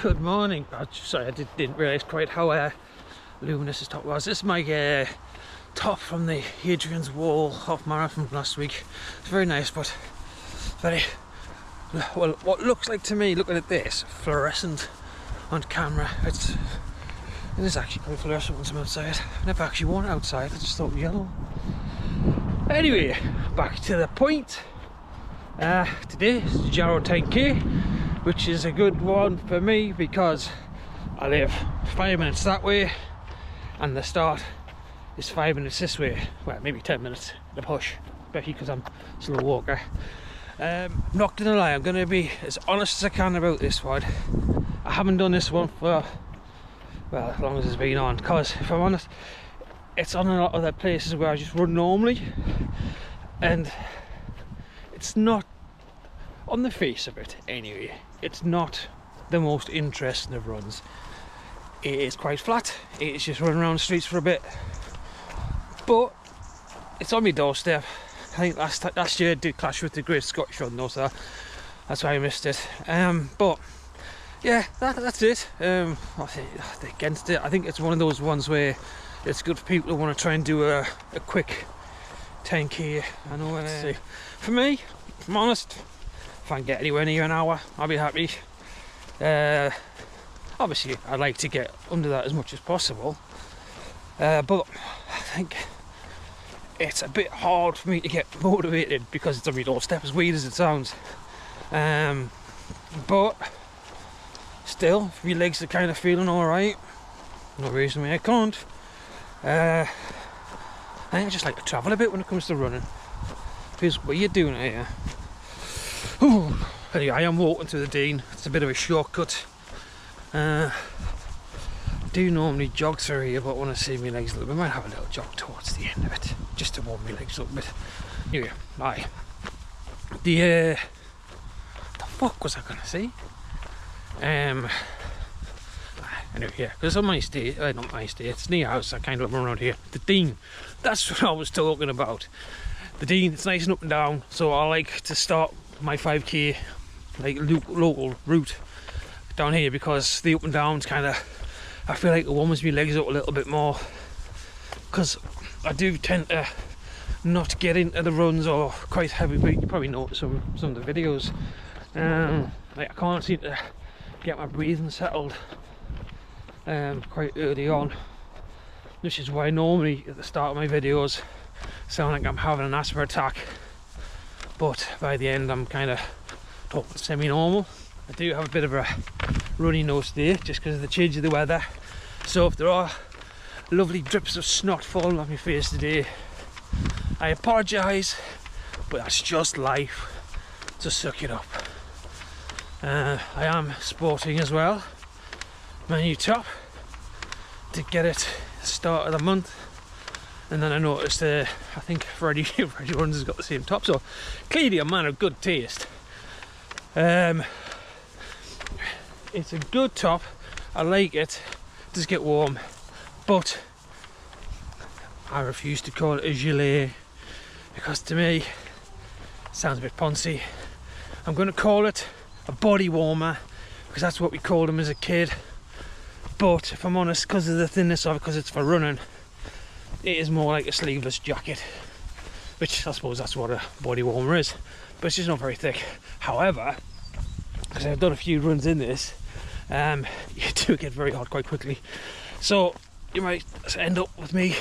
Good morning. Sorry, I didn't realise quite how luminous this top was. This is my top from the Hadrian's Wall half marathon from last week. It's very nice, but very, well, what looks like to me, looking at this, fluorescent on camera. It is actually quite fluorescent once I'm outside. I never actually worn it outside, I just thought it was yellow. Anyway, back to the point. Today is the Jarrow 10k, which is a good one for me because I live 5 minutes that way and the start is 5 minutes this way. Well, maybe 10 minutes at a push, especially because I'm a slow walker. Not gonna lie, I'm gonna be as honest as I can about this one. I haven't done this one for, well, as long as it's been on, because if I'm honest, it's on a lot of the places where I just run normally, and it's not, on the face of it anyway, it's not the most interesting of runs. It is quite flat, it's just running around the streets for a bit, but it's on my doorstep. I think last year it did clash with the Great Scottish Run though, so that's why I missed it. But yeah, that's it. Against it, I think it's one of those ones where it's good for people who want to try and do a quick 10k. I know, for me, if I'm honest, if I can get anywhere near an hour, I'll be happy. Obviously, I'd like to get under that as much as possible, but I think it's a bit hard for me to get motivated because it's on my doorstep, as weird as it sounds. But still, if your legs are kind of feeling alright, no reason why I can't. I think I just like to travel a bit when it comes to running. Feels weird doing it here. Ooh. Anyway, I am walking to the Dean. It's a bit of a shortcut. I do normally jog through here, but when I see my legs a little bit, I might have a little jog towards the end of it, just to warm my legs up a bit. Anyway, aye. The fuck was I gonna say? Anyway, yeah, because on my estate, not my estate, it's near house, I kind of run around here. The Dean, that's what I was talking about. The Dean, it's nice and up and down, so I like to start my 5k like local route down here because the up and down's kind of, I feel like it warms my legs up a little bit more, because I do tend to not get into the runs or quite heavy, but you probably notice some of the videos. Like I can't seem to get my breathing settled quite early on, which is why normally at the start of my videos sound like I'm having an asthma attack, but by the end I'm kind of talking semi-normal. I do have a bit of a runny nose today just because of the change of the weather, so if there are lovely drips of snot falling off my face today, I apologise, but that's just life, so suck it up. I am sporting as well my new top, to get it start of the month, and then I noticed I think Freddie runs has got the same top, so clearly a man of good taste. It's a good top, I like it, it does get warm, but I refuse to call it a gilet because to me it sounds a bit poncy. I'm going to call it a body warmer because that's what we called them as a kid, but if I'm honest, because of the thinness of it, because it's for running, it is more like a sleeveless jacket, which I suppose that's what a body warmer is, but it's just not very thick. However, because I've done a few runs in this, you do get very hot quite quickly, so you might end up with me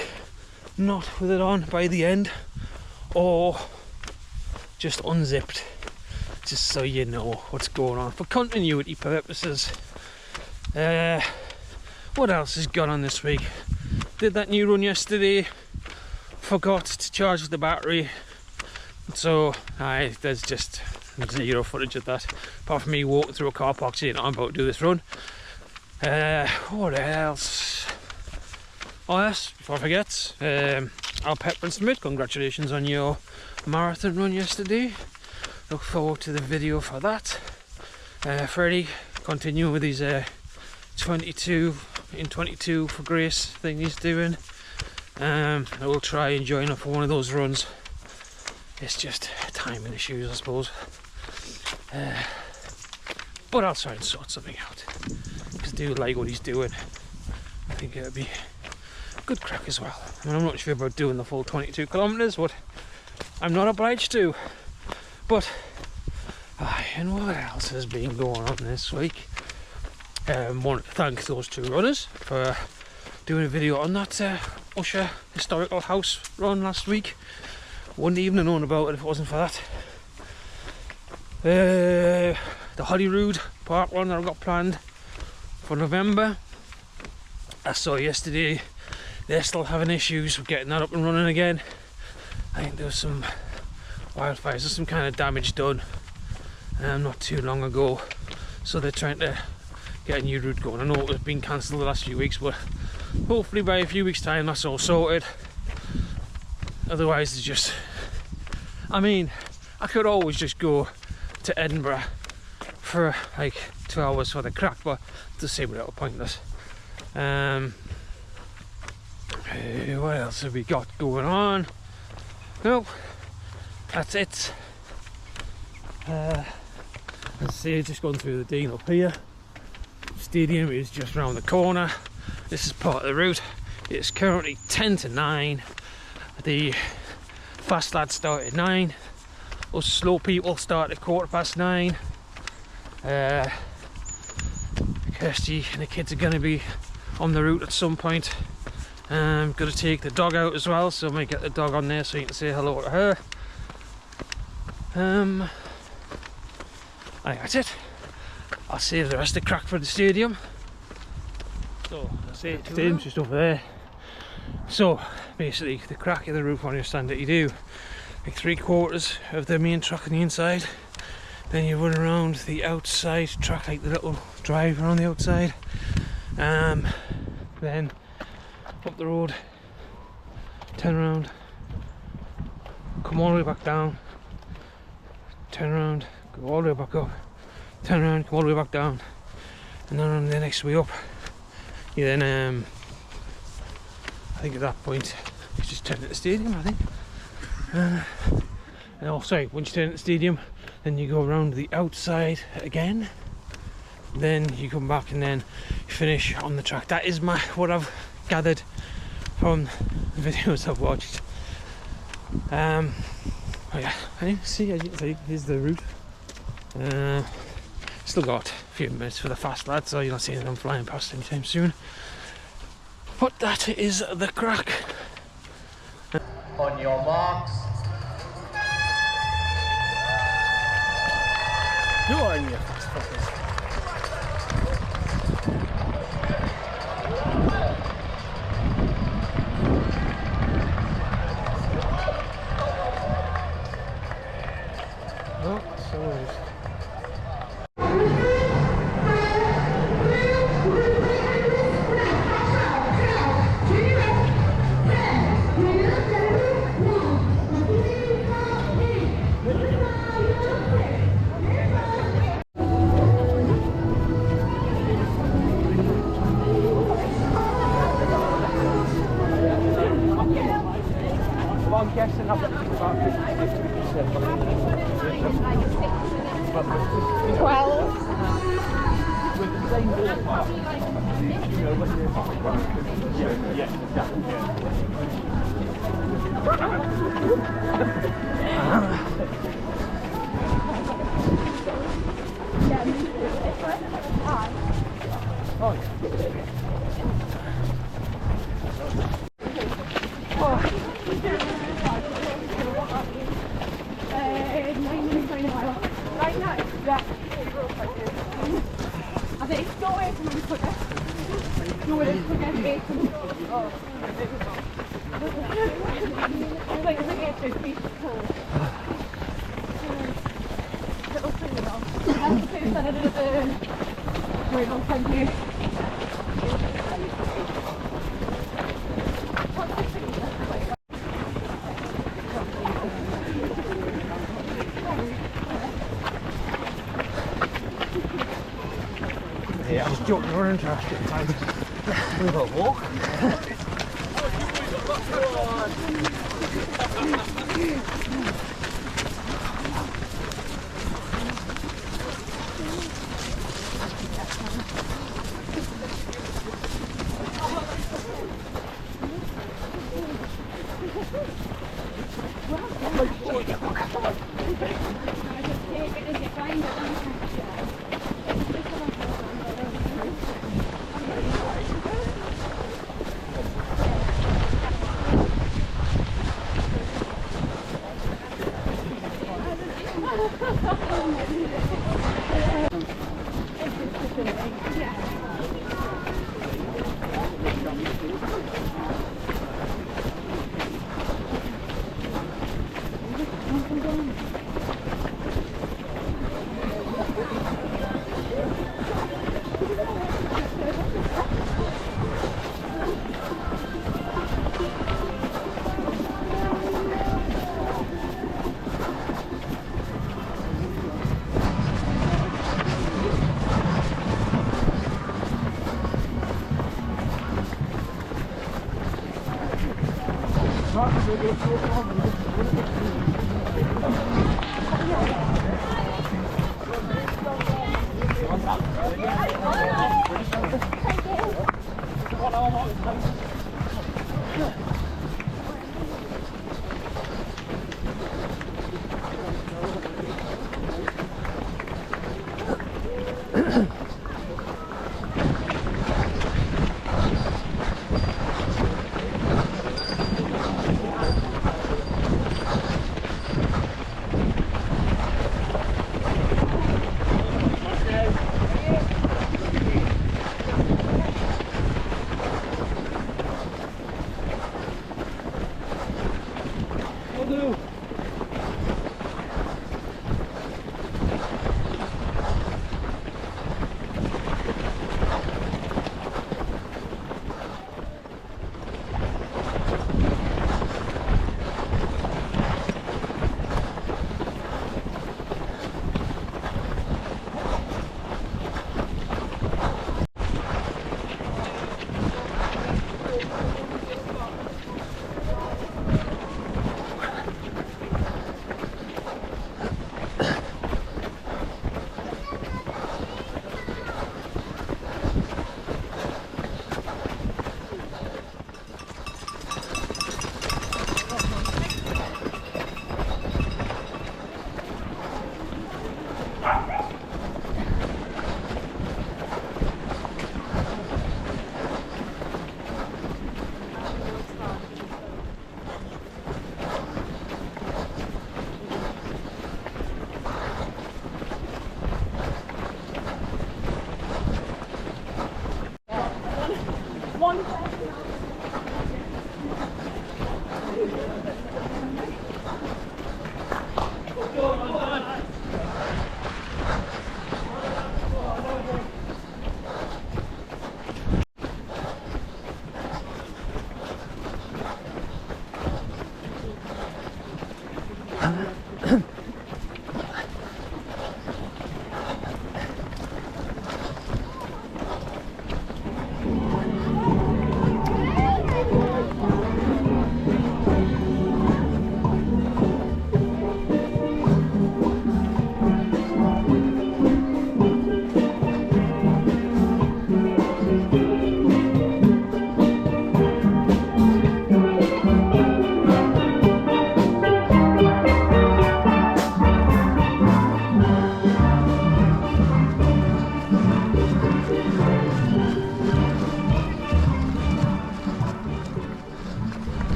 not with it on by the end, or just unzipped, just so you know what's going on for continuity purposes. What else has gone on this week? Did that new run yesterday, forgot to charge the battery, so there's just zero footage of that, apart from me walking through a car park saying I'm about to do this run. What else? Oh yes, before I forget, I'll pepper and submit, congratulations on your marathon run yesterday. Look forward to the video for that. Freddie continuing with his 22 in 22 for Grace thing he's doing. I will try and join up for one of those runs. It's just timing issues, I suppose. but I'll try and sort something out, because I do like what he's doing. I think it'll be good crack as well. I mean, I'm not sure about doing the full 22 kilometres, but I'm not obliged to. But and what else has been going on this week? Want to thank those two runners for doing a video on that Usher historical house run last week. Wouldn't even have known about it if it wasn't for that. The Holyrood Park run that I've got planned for November, I saw yesterday they're still having issues with getting that up and running again. I think there was some wildfires, there's some kind of damage done not too long ago, so they're trying to get a new route going. I know it was been cancelled the last few weeks, but hopefully by a few weeks time that's all sorted. Otherwise it's just, I mean, I could always just go to Edinburgh for like 2 hours for the crack, but to say without pointless. What else have we got going on? No, that's it. Let's see, just going through the Dean up here. Stadium is just round the corner. This is part of the route. It's currently 10 to 9. The fast lads start at 9. Us slow people start at 9:15. Kirsty and the kids are going to be on the route at some point. Got to take the dog out as well, so I might get the dog on there so you can say hello to her. I think that's it. I'll save the rest of the crack for the stadium. So that's it. The stadium's just over there. So basically, the crack of the route, when you stand it, you do like 3/4 of the main track on the inside. Then you run around the outside track, like the little drive around the outside. Then up the road, turn around, come all the way back down, turn around, go all the way back up, turn around, come all the way back down, and then on the next way up, you then I think at that point you just turn at the stadium, I think. And also, once you turn at the stadium, then you go around the outside again, then you come back and then you finish on the track. That is what I've gathered from the videos I've watched. Oh yeah, see, as you can see, here's the route. Still got a few minutes for the fast lads, so you're not seeing them flying past anytime soon. But that is the crack. On your marks. Go on, you fast fuckers. Oh, so it is. I'm guessing up about 50%. 12. With the same ballpark. You know, when you're Right now? Yeah. I think it's no way to move quicker. No way to quicker. Oh. It's like 850. Little thing now. That's the place that I did at right on 20. Yeah, I was joking around last time. We got a walk. take it as you find it, don't you?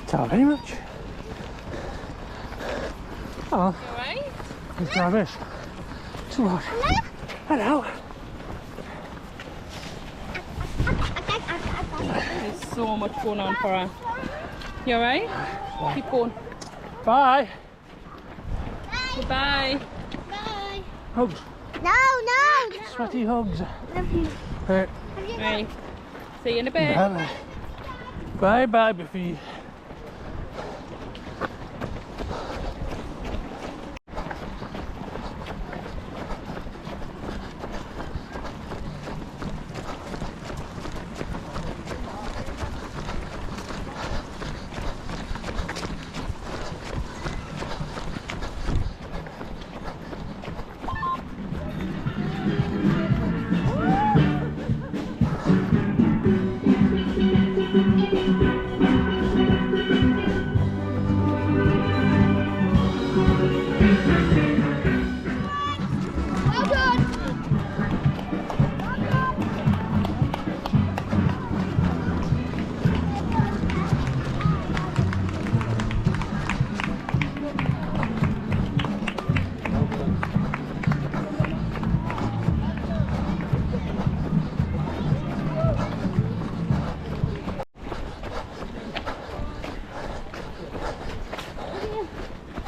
Ciao very much. Oh, Alright? it's rubbish. What? Hello. There's so much going on for her. You alright? Keep going. Bye. Goodbye. Bye. Hugs. No, no. Sweaty hugs. Love you. Right. Right. See you in a bit. Bye. Bye bye, Biffy.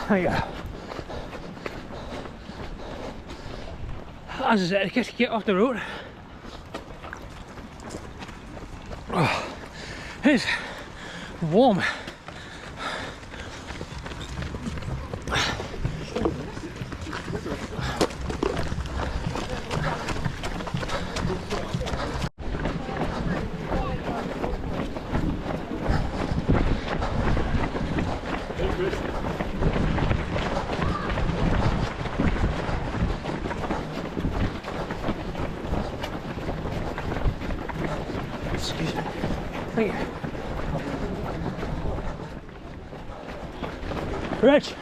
Hiya. As is etiquette to get off the road. Oh, it's warm. Excuse me. Thank you. Rich.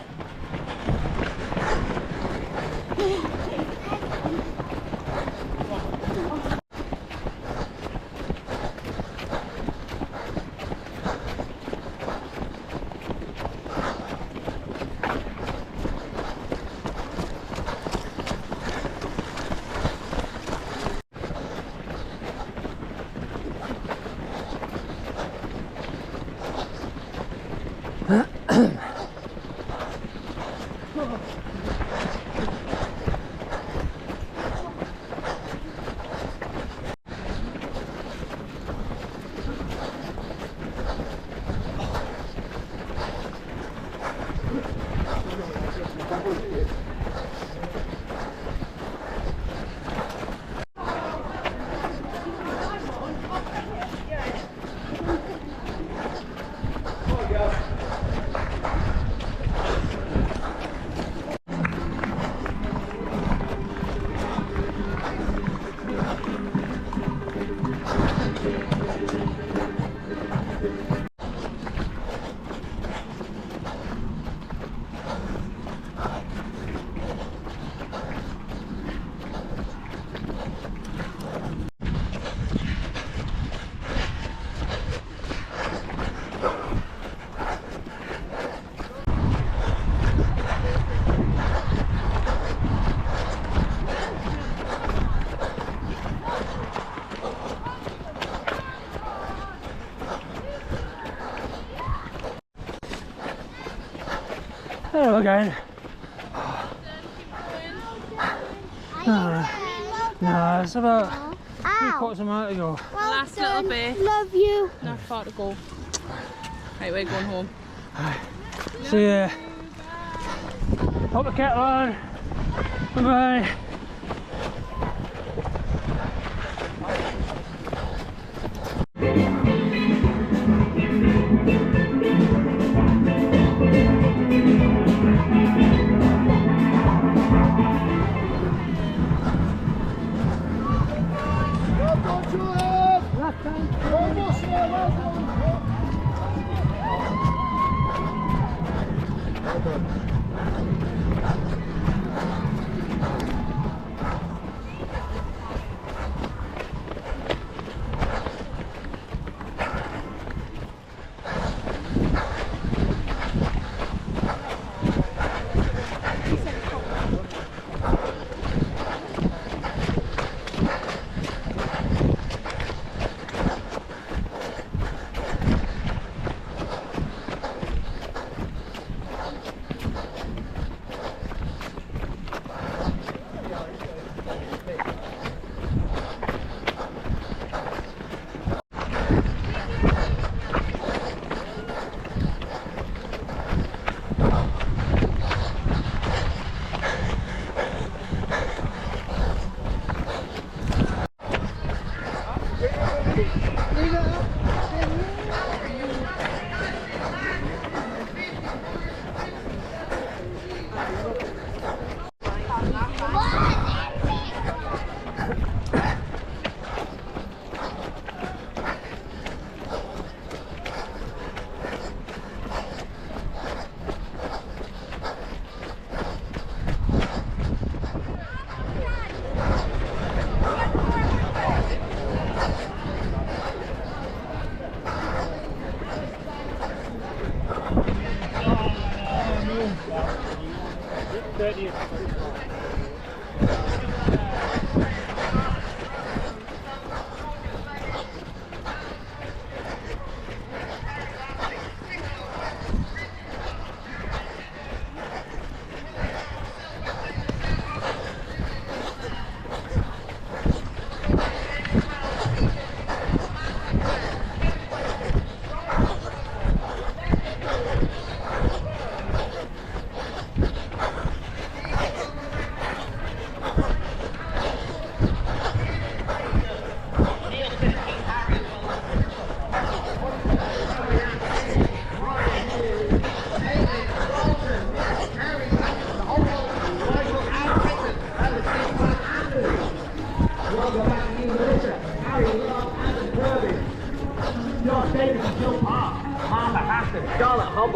Hello again. No, it's about 3/4 of a mile to go. Last little bit. Love you. Not far to go. Right, we're going home. See ya. Put the kettle on. Bye bye.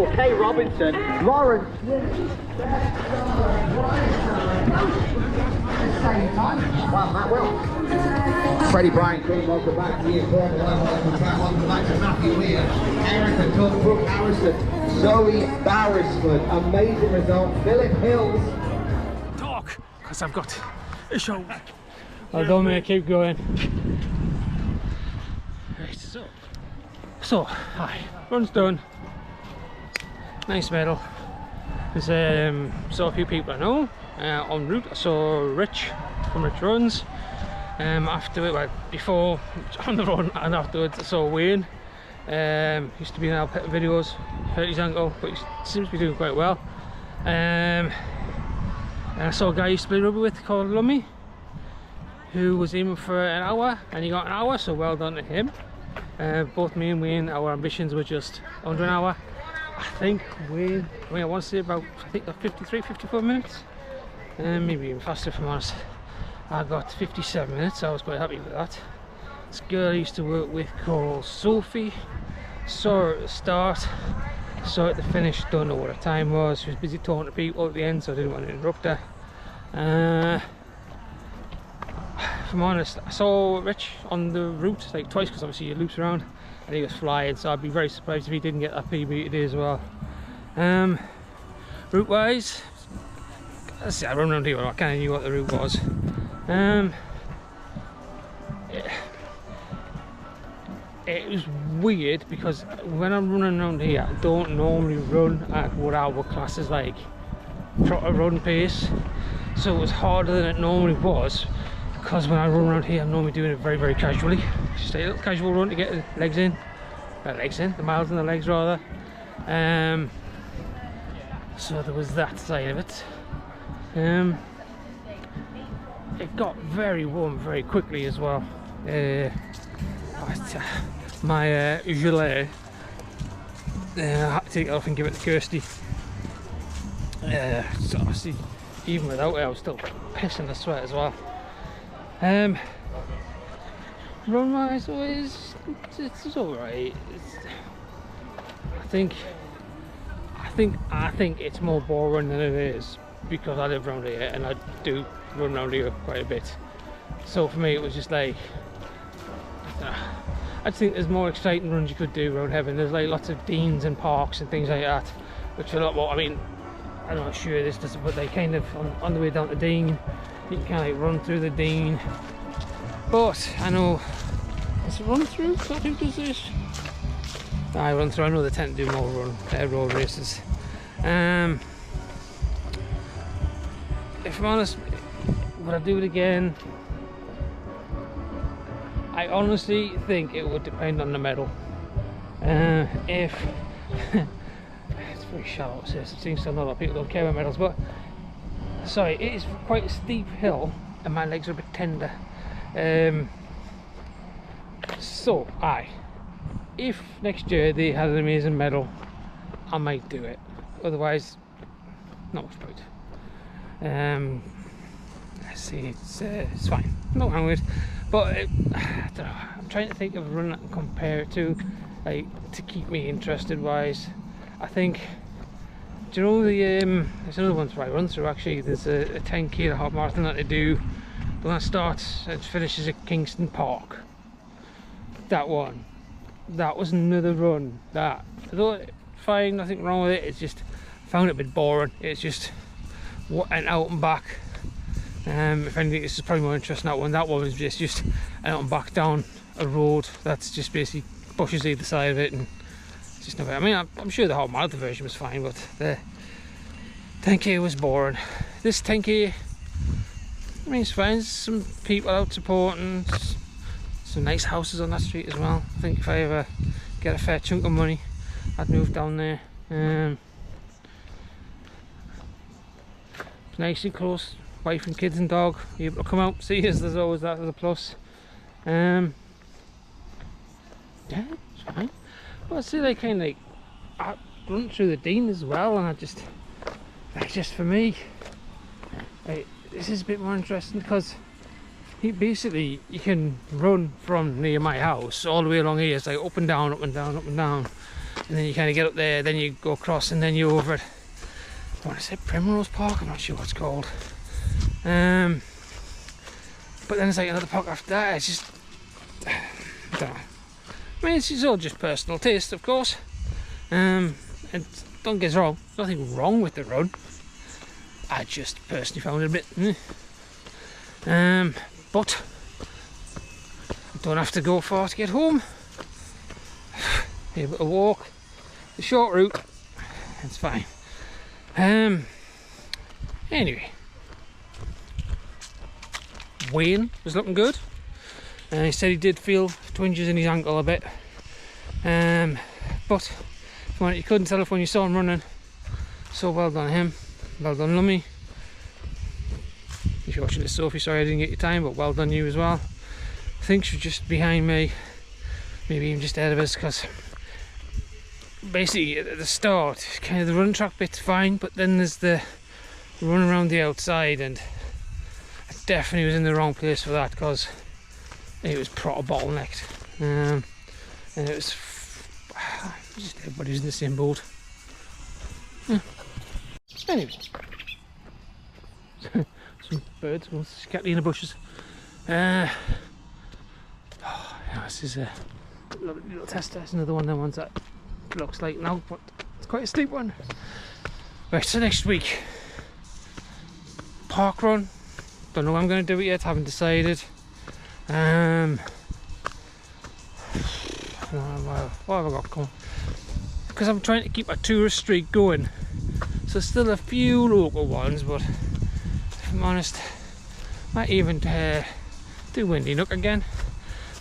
Michael K. Robinson, Lawrence. Well, Matt Will. Freddie Bryant, welcome back to you. Welcome back to Matthew Weir, Erica Tuck, Brooke Harrison, Zoe Barrisford. Amazing result. Philip Hills. Talk, because I've got a show. I don't make keep going. Right, so hi, run's done. Nice medal. There's saw a few people I know en route. I saw Rich from Rich Runs. After it, well, before on the run and afterwards, I saw Wayne. Used to be in our pet videos, hurt his ankle, but he seems to be doing quite well. And I saw a guy I used to play rugby with called Lummy, who was aiming for an hour, and he got an hour, so well done to him. Both me and Wayne, our ambitions were just under an hour. I think Wayne, I want to say about, I think 53, 54 minutes, maybe even faster if I'm honest. I got 57 minutes, so I was quite happy with that. This girl I used to work with called Sophie, saw her at the start, saw her at the finish, don't know what her time was. She was busy talking to people at the end, so I didn't want to interrupt her. If I'm honest, I saw Rich on the route like twice, because obviously he loops around, and he was flying, so I'd be very surprised if he didn't get that PB today as well. Route wise, I run around here, I kind of knew what the route was. It was weird because when I'm running around here, I don't normally run at what I would class as like proper run pace, so it was harder than it normally was, because when I run around here I'm normally doing it very, very casually, just a little casual run to get the legs in, the miles in the legs rather. So there was that side of it. It got very warm very quickly as well. My gilet, I had to take it off and give it to Kirsty. So obviously, even without it, I was still pissing the sweat as well. Run wise, it's alright. I think it's more boring than it is, because I live around here and I do run around here quite a bit. So for me, it was just like, I just think there's more exciting runs you could do around Heaven. There's like lots of deans and parks and things like that, which are a lot more. I mean, I'm not sure this does, but they kind of on the way down to Dean, you can kind of like run through the Dean. But I know, does it run through? I think does this. I run through. I know they tend to do more road races. If I'm honest, would I do it again? I honestly think it would depend on the medal. If it's very shallow, so it seems to a lot of people don't care about medals, but sorry, it is quite a steep hill and my legs are a bit tender. So if next year they had an amazing medal, I might do it. Otherwise, not much point. Let's see, it's fine, no wrong with it. But I don't know, I'm trying to think of a run that I can compare it to, like, to keep me interested wise. I think, do you know there's another one I run through actually. There's a 10k, a half marathon that they do. The one that starts and finishes at Kingston Park. That one, that was another run that, although fine, nothing wrong with it, it's just found it a bit boring. It's just an out and back. If anything, this is probably more interesting. That one was just out and back down a road that's just basically bushes either side of it, and just no. I mean, I'm sure the whole marathon version was fine, but the 10k was boring. This 10k, I mean, it's fine. There's some people out supporting, some nice houses on that street as well. I think if I ever get a fair chunk of money, I'd move down there. It's nice and close. Wife and kids and dog, you able to come out, see us, there's always that as a plus. Yeah, it's fine. But I see they kind of like, I run through the Dean as well, and that's just for me. This is a bit more interesting because basically you can run from near my house all the way along here. It's like up and down, up and down, up and down. and then you kind of get up there, then you go across, and then you're over at, I want to say Primrose Park, I'm not sure what it's called. But then it's like another park after that. It's just, I don't know. I mean, it's all just personal taste, of course. And don't get us wrong, there's nothing wrong with the run. I just personally found it a bit, but I don't have to go far to get home. Able to walk the short route, it's fine. Anyway, Wayne was looking good. He said he did feel twinges in his ankle a bit, but you couldn't tell if when you saw him running. So well done him, well done Lummy. If you're watching this, Sophie, sorry I didn't get your time, but well done you as well. I think she's just behind me, maybe even just ahead of us, because basically at the start, kind of the run track bit's fine, but then there's the run around the outside, and I definitely was in the wrong place for that, because it was proper bottlenecked, and it was just everybody's in the same boat. Anyway, some birds going scattering in the bushes. Yeah, this is a little test. That's another one of the ones that looks like now, but it's quite a steep one. Right, so next week, park run. Don't know how I'm going to do it yet. Haven't decided. What have I got coming? Because I'm trying to keep a tourist streak going, so still a few local ones, but if I'm honest, might even do Windy Nook again.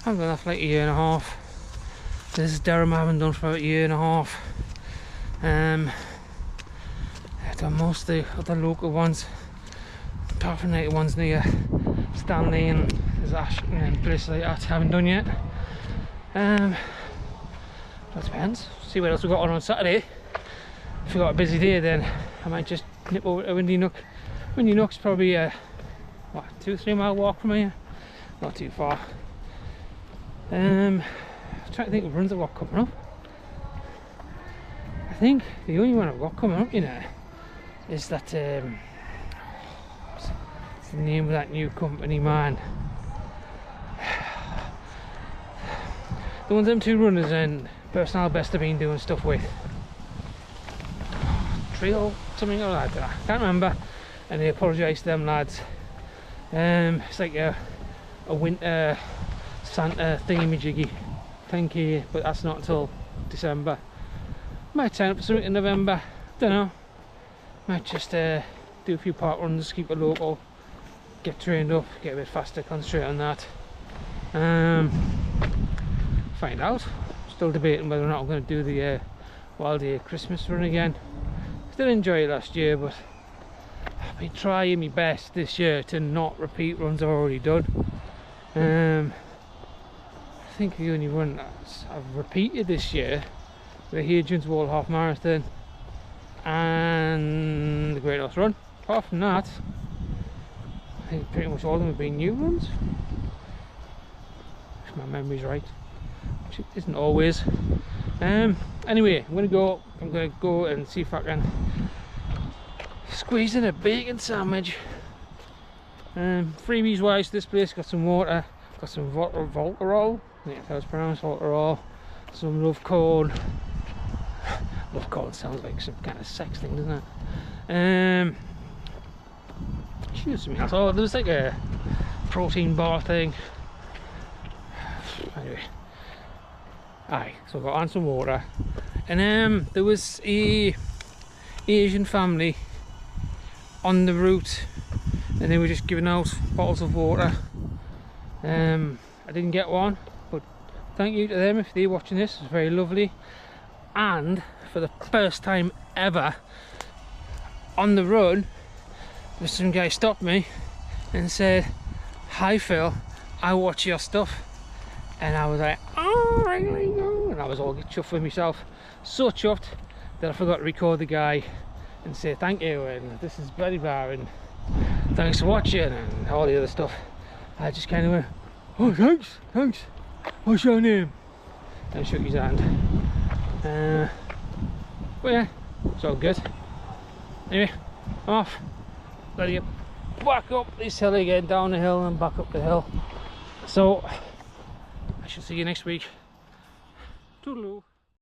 I haven't done that for like a year and a half. This is Durham, I haven't done for about a year and a half. I've done most of the other local ones, apart from like the ones near Stanley and Ashton and places like that, haven't done yet. That depends. See what else we've got on Saturday. If we've got a busy day, then I might just nip over to Windy Nook. Windy Nook's probably a 2-3 mile walk from here, not too far. I'm trying to think of runs I've got coming up. I think the only one I've got coming up, you know, is that what's the name of that new company, man? The ones them two runners and Personal Best have been doing stuff with. Trail something or that, I can't remember. And I apologise to them lads. It's like a winter Santa thingy-majiggy. 10k, but that's not until December. Might sign up for something in November, don't know. Might just do a few park runs, keep it local, get trained up, get a bit faster, concentrate on that. Find out. Still debating whether or not I'm going to do the Wild Day Christmas run again. Still enjoyed it last year, but I've been trying my best this year to not repeat runs I've already done. I think the only run that I've repeated this year, the Hadrian's Wall Half Marathon and the Great North Run. Apart from that, I think pretty much all of them have been new runs, if my memory's right, which it isn't always. Anyway, I'm gonna go and see if I can squeeze in a bacon sandwich. Freebies wise, this place got some water, got some Voltarol, I think that's how it's pronounced, Voltarol, some love corn. Love corn sounds like some kind of sex thing, doesn't it? Choose something else. Oh, there was like a protein bar thing. Anyway, aye, so I got on some water, and there was a Asian family on the route, and they were just giving out bottles of water. I didn't get one, but thank you to them if they're watching this. It's very lovely. And for the first time ever on the run, some guy stopped me and said, "Hi Phil, I watch your stuff." And I was like, "Oh, really?" And I was all chuffed with myself, so chuffed that I forgot to record the guy and say thank you and this is very bad and thanks for watching and all the other stuff. I just kind of went, "Oh, thanks, what's your name?" And shook his hand. But yeah, it's all good. Anyway, I'm off. Ready up, back up this hill again, down the hill and back up the hill. So I shall see you next week. Toodaloo.